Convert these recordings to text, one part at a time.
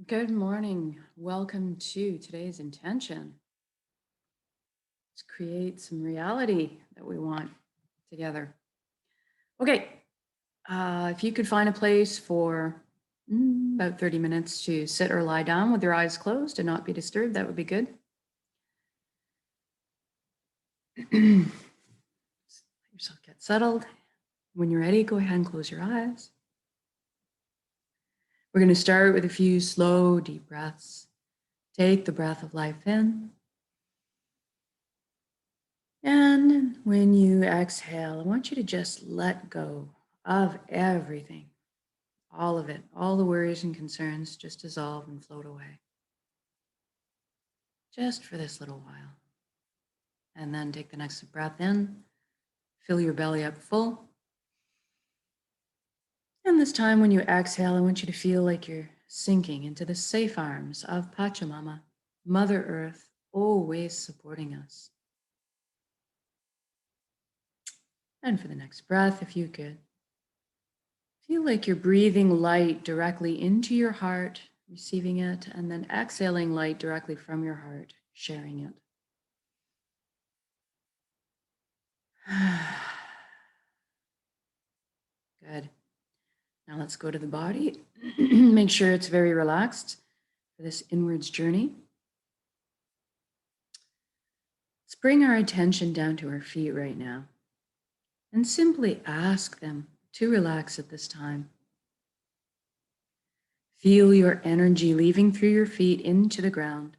Good morning. Welcome to today's intention. Let's create some reality that we want together. Okay. If you could find a place for about 30 minutes to sit or lie down with your eyes closed and not be disturbed, that would be good. Let yourself get settled. When you're ready, go ahead and close your eyes. We're going to start with a few slow, deep breaths. Take the breath of life in. And when you exhale, I want you to just let go of everything, all of it, all the worries and concerns just dissolve and float away. Just for this little while. And then take the next breath in, fill your belly up full. And this time when you exhale, I want you to feel like you're sinking into the safe arms of Pachamama, Mother Earth, always supporting us. And for the next breath, if you could, feel like you're breathing light directly into your heart, receiving it, and then exhaling light directly from your heart, sharing it. Good. Now let's go to the body. Make sure it's very relaxed for this inwards journey. Let's bring our attention down to our feet right now and simply ask them to relax at this time. Feel your energy leaving through your feet into the ground,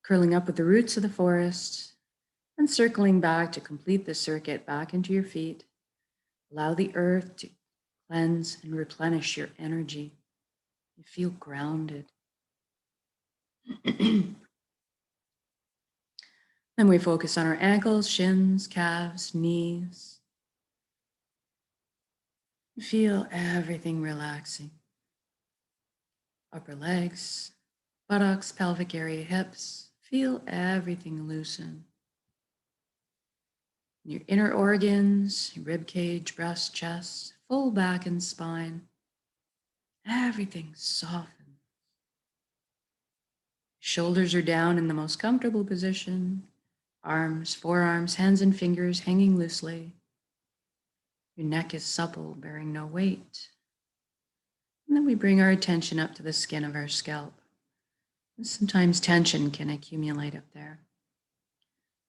curling up with the roots of the forest and circling back to complete the circuit back into your feet. Allow the earth to cleanse and replenish your energy. You feel grounded. Then we focus on our ankles, shins, calves, knees. Feel everything relaxing. Upper legs, buttocks, pelvic area, hips. Feel everything loosen. Your inner organs, your rib cage, breast, chest, full back and spine. Everything softens. Shoulders are down in the most comfortable position. Arms, forearms, hands and fingers hanging loosely. Your neck is supple, bearing no weight. And then we bring our attention up to the skin of our scalp. And sometimes tension can accumulate up there.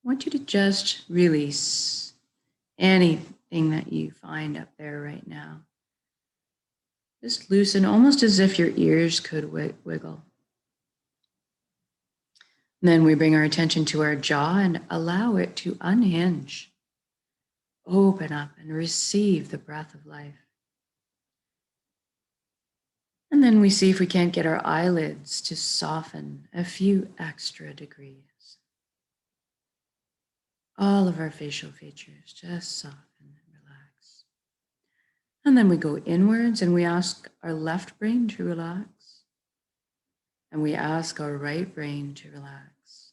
I want you to just release anything that you find up there right now. Just loosen, almost as if your ears could wiggle. And then we bring our attention to our jaw and allow it to unhinge. Open up and receive the breath of life. And then we see if we can't get our eyelids to soften a few extra degrees. All of our facial features just soften and relax. And then we go inwards and we ask our left brain to relax. And we ask our right brain to relax.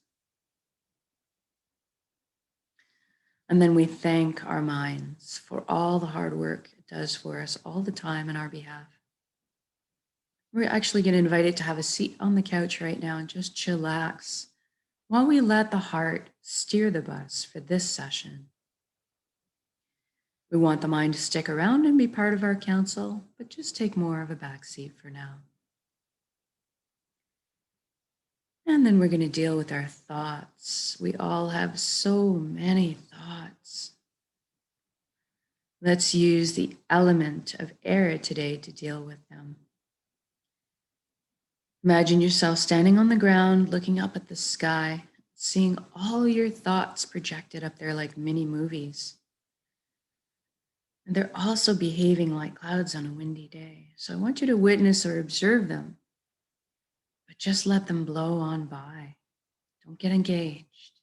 And then we thank our minds for all the hard work it does for us all the time on our behalf. We're actually going to invite it to have a seat on the couch right now and just chillax while we let the heart steer the bus for this session. We want the mind to stick around and be part of our council, but just take more of a back seat for now. And then we're going to deal with our thoughts. We all have so many thoughts. Let's use the element of air today to deal with them. Imagine yourself standing on the ground, looking up at the sky, seeing all your thoughts projected up there like mini movies. And they're also behaving like clouds on a windy day. So I want you to witness or observe them, but just let them blow on by. Don't get engaged.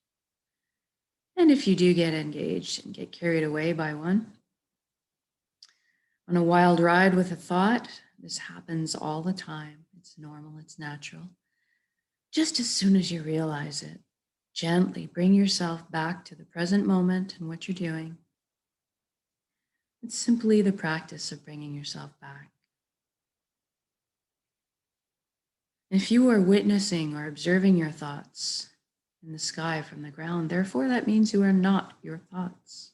And if you do get engaged and get carried away by one, on a wild ride with a thought, this happens all the time. It's normal, it's natural. Just as soon as you realize it, gently bring yourself back to the present moment and what you're doing. It's simply the practice of bringing yourself back. If you are witnessing or observing your thoughts in the sky from the ground, therefore that means you are not your thoughts.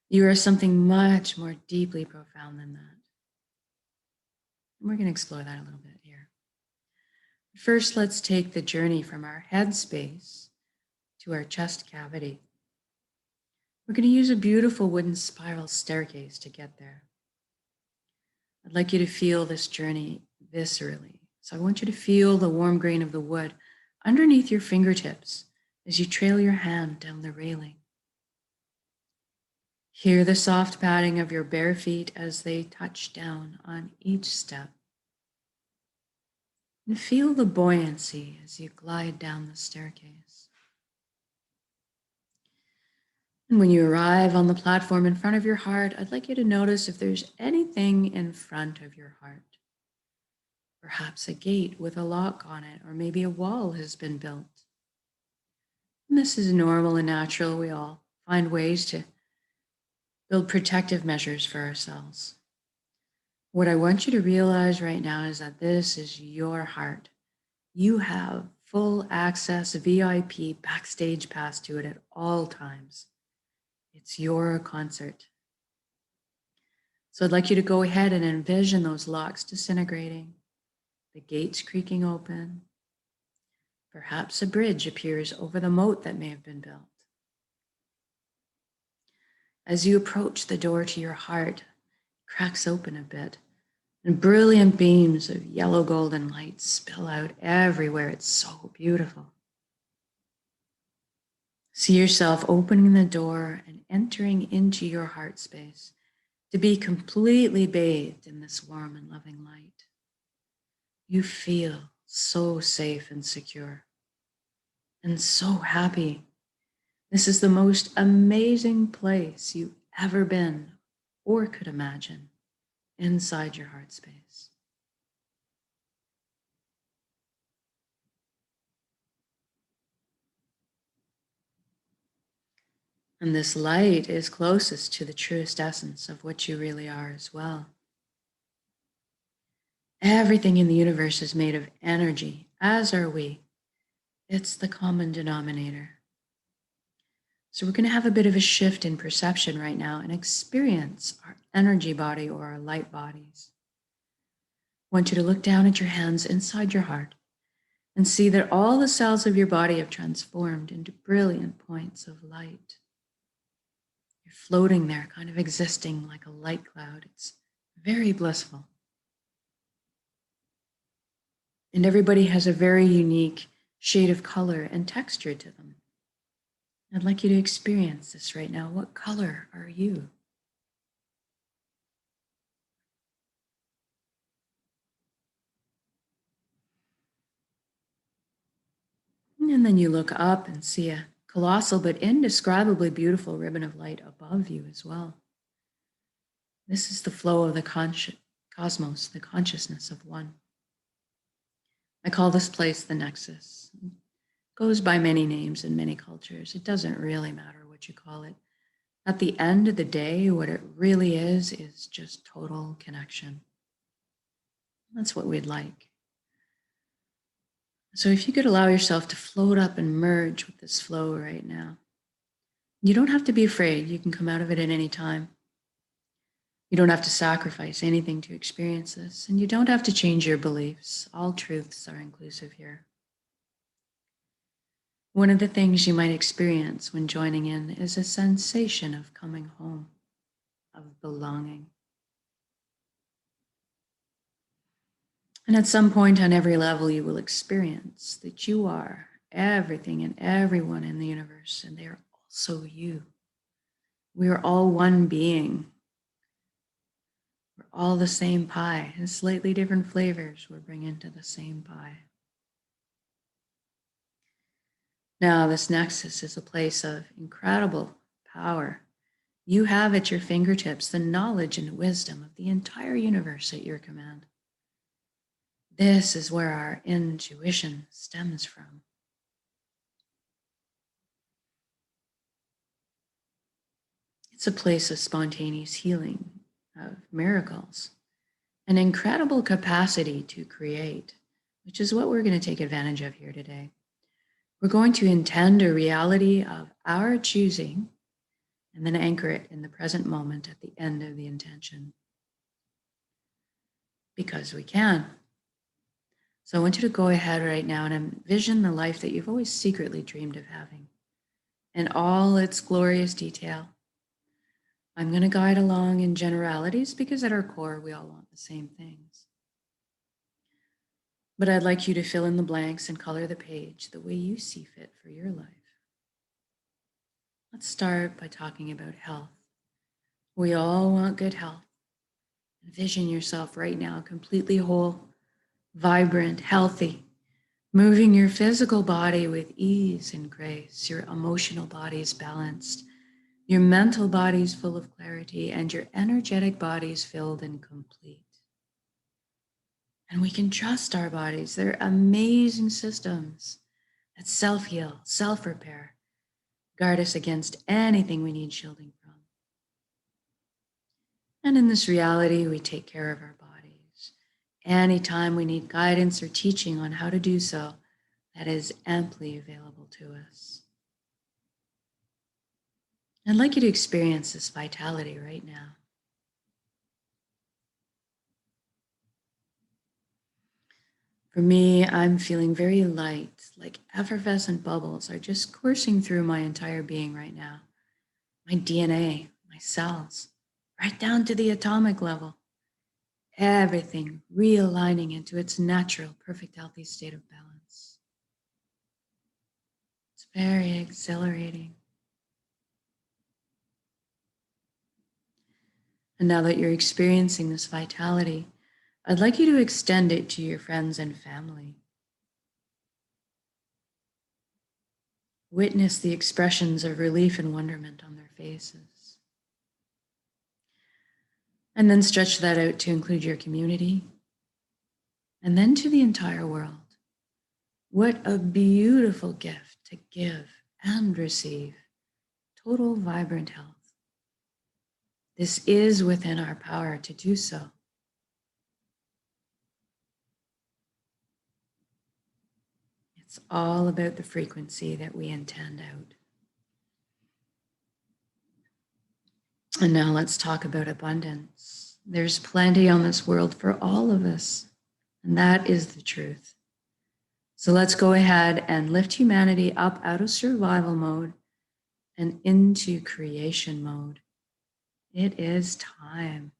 You are something much more deeply profound than that. And we're going to explore that a little bit here. First, let's take the journey from our head space to our chest cavity. We're going to use a beautiful wooden spiral staircase to get there. I'd like you to feel this journey viscerally. So I want you to feel the warm grain of the wood underneath your fingertips as you trail your hand down the railing. Hear the soft padding of your bare feet as they touch down on each step. And feel the buoyancy as you glide down the staircase. And when you arrive on the platform in front of your heart, I'd like you to notice if there's anything in front of your heart. Perhaps a gate with a lock on it, or maybe a wall has been built. And this is normal and natural. We all find ways to build protective measures for ourselves. What I want you to realize right now is that this is your heart. You have full access, VIP, backstage pass to it at all times. It's your concert. So I'd like you to go ahead and envision those locks disintegrating, the gates creaking open. Perhaps a bridge appears over the moat that may have been built. As you approach the door to your heart, it cracks open a bit, and brilliant beams of yellow golden light spill out everywhere. It's so beautiful. See yourself opening the door and entering into your heart space to be completely bathed in this warm and loving light. You feel so safe and secure and so happy. This is the most amazing place you've ever been or could imagine inside your heart space. And this light is closest to the truest essence of what you really are as well. Everything in the universe is made of energy, as are we. It's the common denominator. So we're going to have a bit of a shift in perception right now and experience our energy body or our light bodies. I want you to look down at your hands inside your heart and see that all the cells of your body have transformed into brilliant points of light. You're floating there, kind of existing like a light cloud. It's very blissful. And everybody has a very unique shade of color and texture to them. I'd like you to experience this right now. What color are you? And then you look up and see a colossal but indescribably beautiful ribbon of light above you as well. This is the flow of the cosmos, the consciousness of one. I call this place the Nexus. It goes by many names in many cultures. It doesn't really matter what you call it. At the end of the day, what it really is just total connection. That's what we'd like. So if you could allow yourself to float up and merge with this flow right now. You don't have to be afraid. You can come out of it at any time. You don't have to sacrifice anything to experience this, and you don't have to change your beliefs. All truths are inclusive here. One of the things you might experience when joining in is a sensation of coming home, of belonging. And at some point on every level, you will experience that you are everything and everyone in the universe, and they are also you. We are all one being. We're all the same pie, and slightly different flavors we're bringing into the same pie. Now, this nexus is a place of incredible power. You have at your fingertips the knowledge and wisdom of the entire universe at your command. This is where our intuition stems from. It's a place of spontaneous healing, of miracles, an incredible capacity to create, which is what we're going to take advantage of here today. We're going to intend a reality of our choosing and then anchor it in the present moment at the end of the intention. Because we can. So I want you to go ahead right now and envision the life that you've always secretly dreamed of having in all its glorious detail. I'm going to guide along in generalities because at our core, we all want the same things. But I'd like you to fill in the blanks and color the page the way you see fit for your life. Let's start by talking about health. We all want good health. Envision yourself right now completely whole, vibrant, healthy, moving your physical body with ease and grace. Your emotional body is balanced. Your mental body is full of clarity, and your energetic body is filled and complete. And we can trust our bodies. They're amazing systems that self-heal, self-repair, guard us against anything we need shielding from. And in this reality, we take care of our bodies. Anytime we need guidance or teaching on how to do so, that is amply available to us. I'd like you to experience this vitality right now. For me, I'm feeling very light, like effervescent bubbles are just coursing through my entire being right now. My DNA, my cells, right down to the atomic level. Everything realigning into its natural, perfect, healthy state of balance. It's very exhilarating. And now that you're experiencing this vitality, I'd like you to extend it to your friends and family. Witness the expressions of relief and wonderment on their faces. And then stretch that out to include your community, and then to the entire world. What a beautiful gift to give and receive total vibrant health. This is within our power to do so. It's all about the frequency that we intend out. And now let's talk about abundance. There's plenty on this world for all of us, and that is the truth. So let's go ahead and lift humanity up out of survival mode and into creation mode. It is time.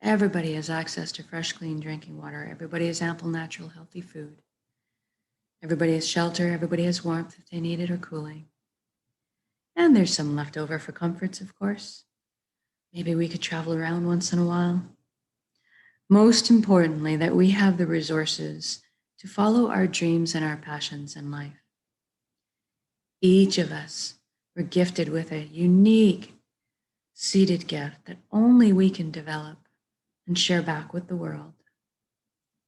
Everybody has access to fresh, clean drinking water. Everybody has ample, natural, healthy food. Everybody has shelter. Everybody has warmth if they need it or cooling. And there's some left over for comforts, of course. Maybe we could travel around once in a while. Most importantly, that we have the resources to follow our dreams and our passions in life. Each of us were gifted with a unique seated gift that only we can develop and share back with the world.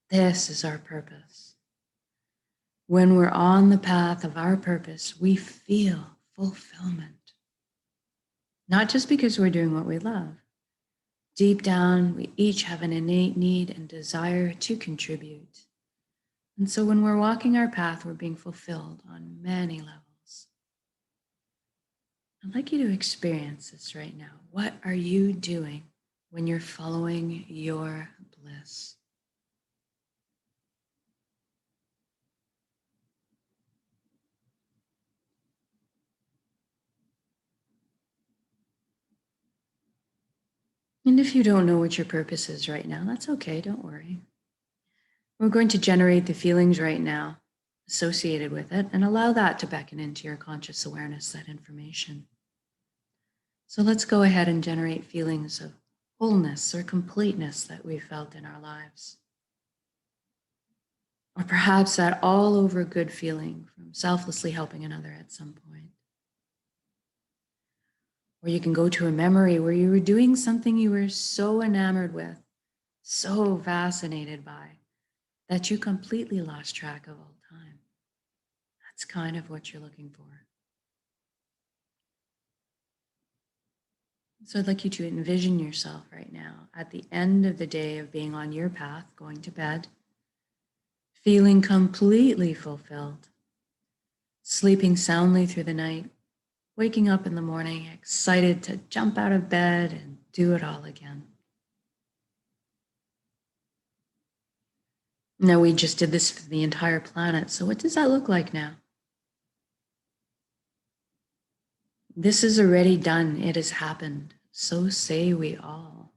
This is our purpose. When we're on the path of our purpose, we feel fulfillment. Not just because we're doing what we love. Deep down, we each have an innate need and desire to contribute. And so when we're walking our path, we're being fulfilled on many levels. I'd like you to experience this right now. What are you doing when you're following your bliss? And if you don't know what your purpose is right now, that's okay, don't worry. We're going to generate the feelings right now associated with it and allow that to beckon into your conscious awareness, that information. So let's go ahead and generate feelings of wholeness or completeness that we've felt in our lives. Or perhaps that all over good feeling from selflessly helping another at some point. Or you can go to a memory where you were doing something you were so enamored with, so fascinated by, that you completely lost track of all time. That's kind of what you're looking for. So I'd like you to envision yourself right now at the end of the day of being on your path, going to bed, feeling completely fulfilled, sleeping soundly through the night, waking up in the morning excited to jump out of bed and do it all again. Now, we just did this for the entire planet, so what does that look like now? This is already done. It has happened. So say we all.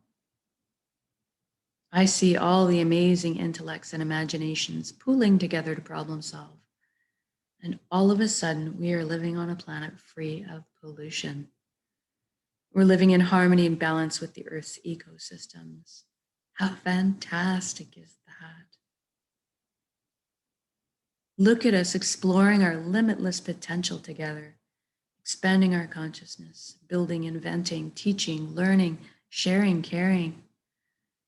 I see all the amazing intellects and imaginations pooling together to problem solve. And all of a sudden, we are living on a planet free of pollution. We're living in harmony and balance with the Earth's ecosystems. How fantastic is that? Look at us exploring our limitless potential together, expanding our consciousness, building, inventing, teaching, learning, sharing, caring,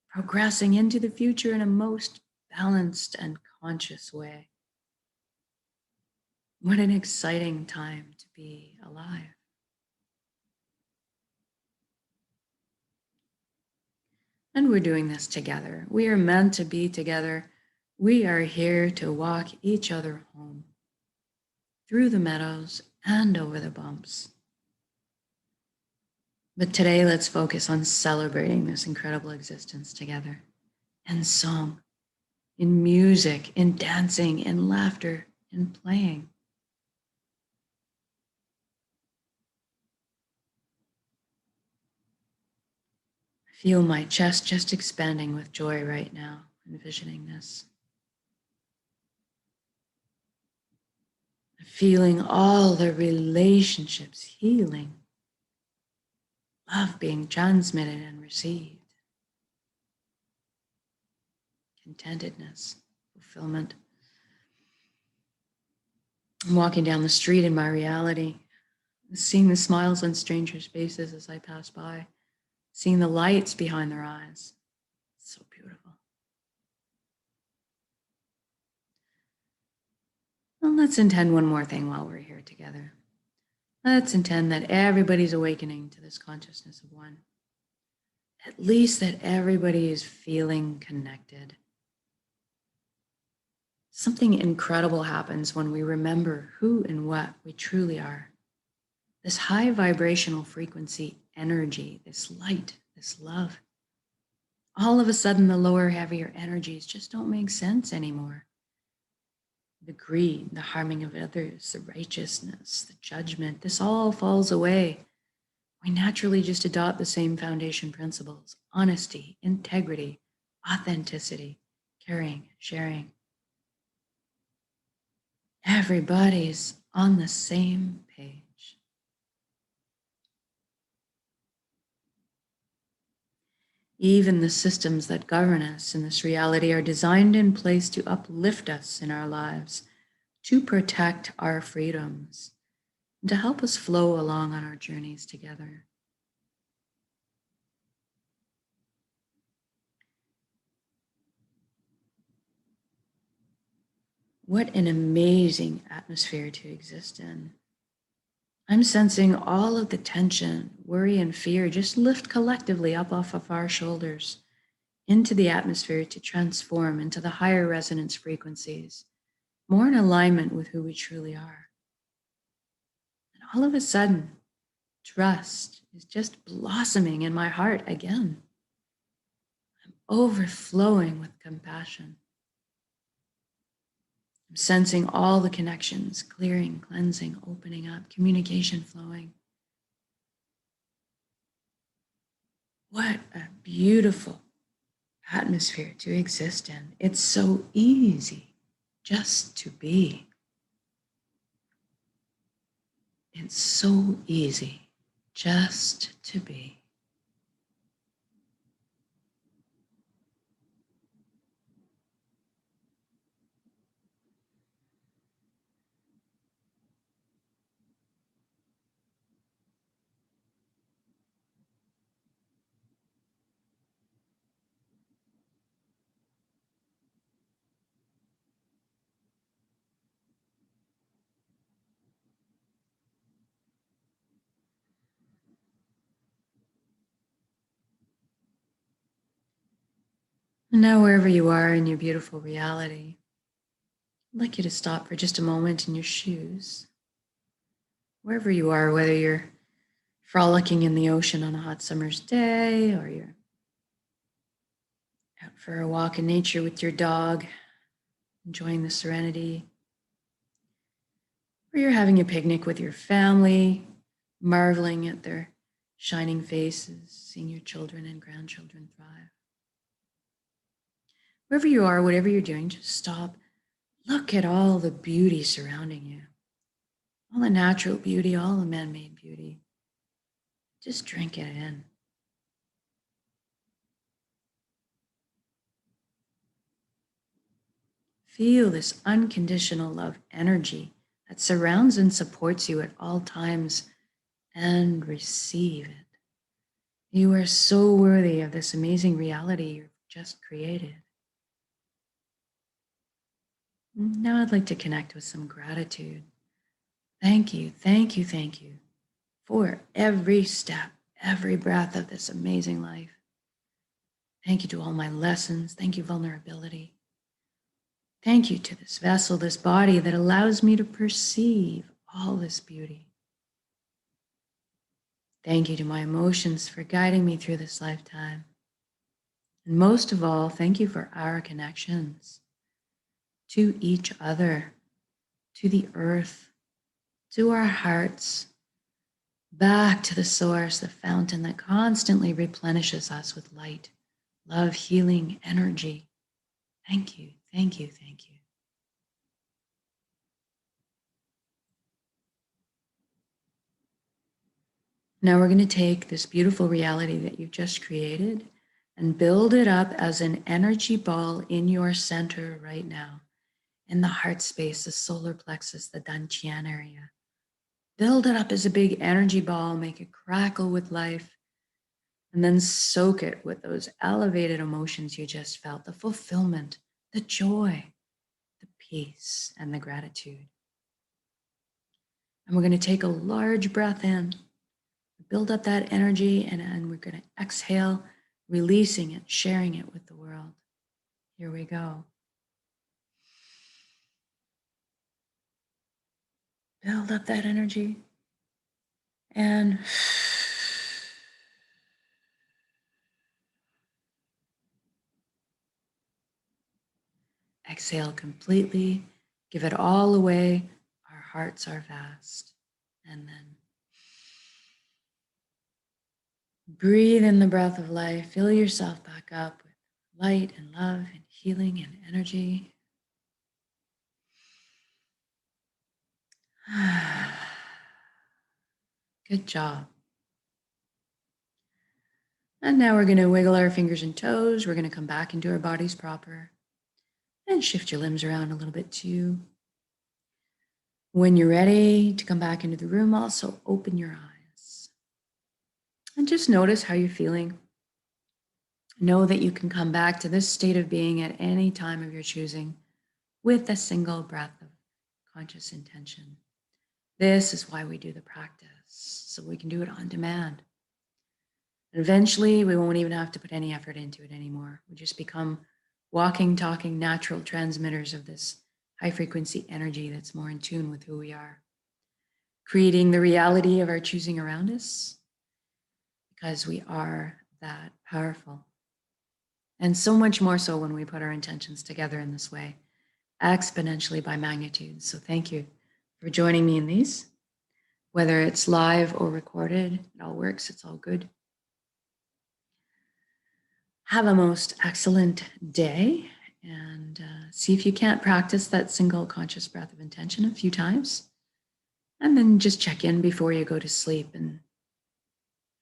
progressing into the future in a most balanced and conscious way. What an exciting time to be alive. And we're doing this together. We are meant to be together. We are here to walk each other home through the meadows and over the bumps. But today, let's focus on celebrating this incredible existence together in song, in music, in dancing, in laughter, in playing. I feel my chest just expanding with joy right now, envisioning this. Feeling all the relationships healing, love being transmitted and received, contentedness, fulfillment. I'm walking down the street in my reality, seeing the smiles on strangers' faces as I pass by, seeing the lights behind their eyes. It's so beautiful. Well, let's intend one more thing while we're here together. Let's intend that everybody's awakening to this consciousness of one. At least that everybody is feeling connected. Something incredible happens when we remember who and what we truly are. This high vibrational frequency energy, this light, this love. All of a sudden, the lower, heavier energies just don't make sense anymore. The greed, the harming of others, the righteousness, the judgment, this all falls away. We naturally just adopt the same foundation principles: honesty, integrity, authenticity, caring, sharing. Everybody's on the same page. Even the systems that govern us in this reality are designed in place to uplift us in our lives, to protect our freedoms, and to help us flow along on our journeys together. What an amazing atmosphere to exist in. I'm sensing all of the tension, worry, and fear just lift collectively up off of our shoulders into the atmosphere to transform into the higher resonance frequencies, more in alignment with who we truly are. And all of a sudden, trust is just blossoming in my heart again. I'm overflowing with compassion. I'm sensing all the connections, clearing, cleansing, opening up, communication flowing. What a beautiful atmosphere to exist in. It's so easy just to be. It's so easy just to be. And now, wherever you are in your beautiful reality, I'd like you to stop for just a moment in your shoes, wherever you are, whether you're frolicking in the ocean on a hot summer's day, or you're out for a walk in nature with your dog, enjoying the serenity, or you're having a picnic with your family, marveling at their shining faces, seeing your children and grandchildren thrive. Wherever you are, whatever you're doing, just stop. Look at all the beauty surrounding you, all the natural beauty, all the man-made beauty. Just drink it in. Feel this unconditional love energy that surrounds and supports you at all times, and receive it. You are so worthy of this amazing reality you've just created. Now I'd like to connect with some gratitude. Thank you, thank you, thank you for every step, every breath of this amazing life. Thank you to all my lessons. Thank you, vulnerability. Thank you to this vessel, this body that allows me to perceive all this beauty. Thank you to my emotions for guiding me through this lifetime. And most of all, thank you for our connections to each other, to the earth, to our hearts, back to the source, the fountain that constantly replenishes us with light, love, healing, energy. Thank you, thank you, thank you. Now we're going to take this beautiful reality that you've just created and build it up as an energy ball in your center right now, in the heart space, the solar plexus, the Dantian area. Build it up as a big energy ball, make it crackle with life, and then soak it with those elevated emotions you just felt, the fulfillment, the joy, the peace, and the gratitude. And we're going to take a large breath in, build up that energy, and we're going to exhale, releasing it, sharing it with the world. Here we go. Build up that energy and exhale completely. Give it all away. Our hearts are vast. And then breathe in the breath of life. Fill yourself back up with light and love and healing and energy. Good job. And now we're going to wiggle our fingers and toes. We're going to come back into our bodies proper and shift your limbs around a little bit too. When you're ready to come back into the room, also open your eyes and just notice how you're feeling. Know that you can come back to this state of being at any time of your choosing with a single breath of conscious intention. This is why we do the practice, so we can do it on demand. And eventually, we won't even have to put any effort into it anymore. We just become walking, talking, natural transmitters of this high frequency energy that's more in tune with who we are, creating the reality of our choosing around us, because we are that powerful. And so much more so when we put our intentions together in this way, exponentially by magnitude. So thank you for joining me in these. Whether it's live or recorded, it all works, it's all good. Have a most excellent day, and see if you can't practice that single conscious breath of intention a few times. And then just check in before you go to sleep and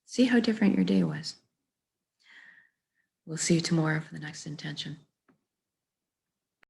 see how different your day was. We'll see you tomorrow for the next intention.